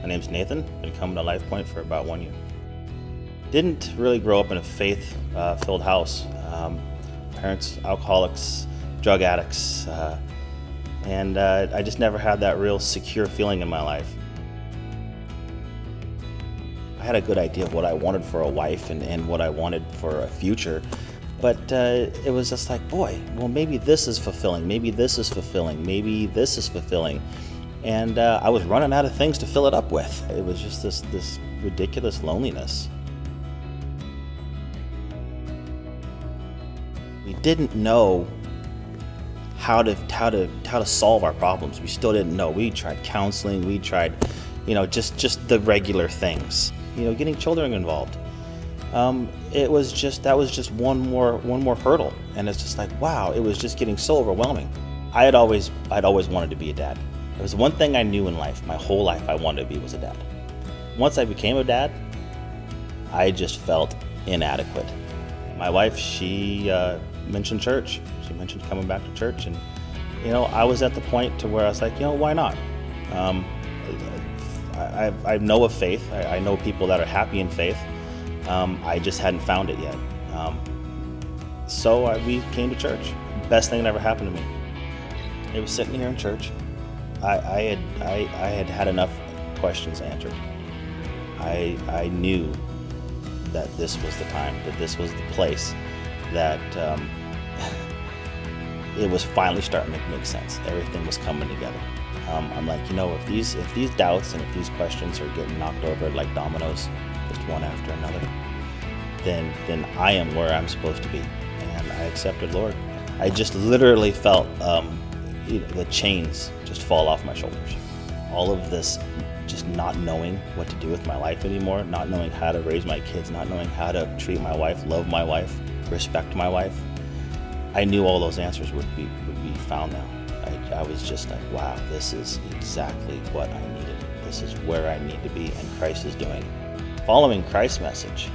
My name's Nathan. Been coming to Life Point for about 1 year. Didn't really grow up in a faith-filled house. Parents, alcoholics, drug addicts, and I just never had that real secure feeling in my life. I had a good idea of what I wanted for a wife and what I wanted for a future, but it was just like, boy, well, maybe this is fulfilling, maybe this is fulfilling, maybe this is fulfilling. And I was running out of things to fill it up with. It was just this ridiculous loneliness. We didn't know how to solve our problems. We still didn't know. We tried counseling. We tried, just the regular things. Getting children involved. That was just one more hurdle, and it's just like, wow, it was just getting so overwhelming. I'd always wanted to be a dad. There was one thing I knew in life, my whole life I wanted to be was a dad. Once I became a dad, I just felt inadequate. My wife, she mentioned church. She mentioned coming back to church, and I was at the point to where I was like, why not? I know of faith. I know people that are happy in faith. I just hadn't found it yet. So we came to church. Best thing that ever happened to me. It was sitting here in church. I had enough questions answered. I knew that this was the time, that this was the place, that it was finally starting to make sense. Everything was coming together. I'm like, if these doubts and if these questions are getting knocked over like dominoes, just one after another, then I am where I'm supposed to be, and I accepted Lord. I just literally felt the chains just fall off my shoulders. All of this just not knowing what to do with my life anymore, not knowing how to raise my kids, not knowing how to treat my wife, love my wife, respect my wife. I knew all those answers would be found now. I was just like, wow, this is exactly what I needed. This is where I need to be, and Christ is doing. Following Christ's message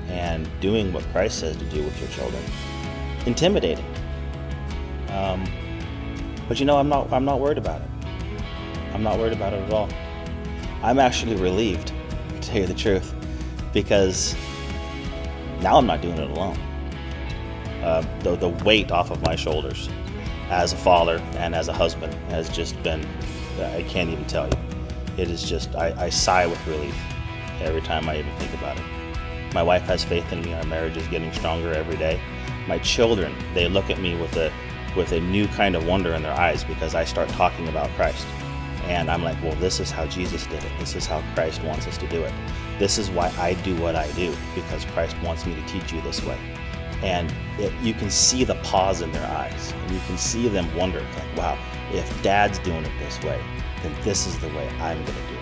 and doing what Christ says to do with your children. Intimidating. But I'm not worried about it. I'm not worried about it at all. I'm actually relieved, to tell you the truth, because now I'm not doing it alone. The weight off of my shoulders as a father and as a husband has just been, I can't even tell you. It is just, I sigh with relief every time I even think about it. My wife has faith in me. Our marriage is getting stronger every day. My children, they look at me with a new kind of wonder in their eyes because I start talking about Christ. And I'm like, well, this is how Jesus did it. This is how Christ wants us to do it. This is why I do what I do, because Christ wants me to teach you this way. And you can see the pause in their eyes. And you can see them wonder, like, wow, if Dad's doing it this way, then this is the way I'm going to do it.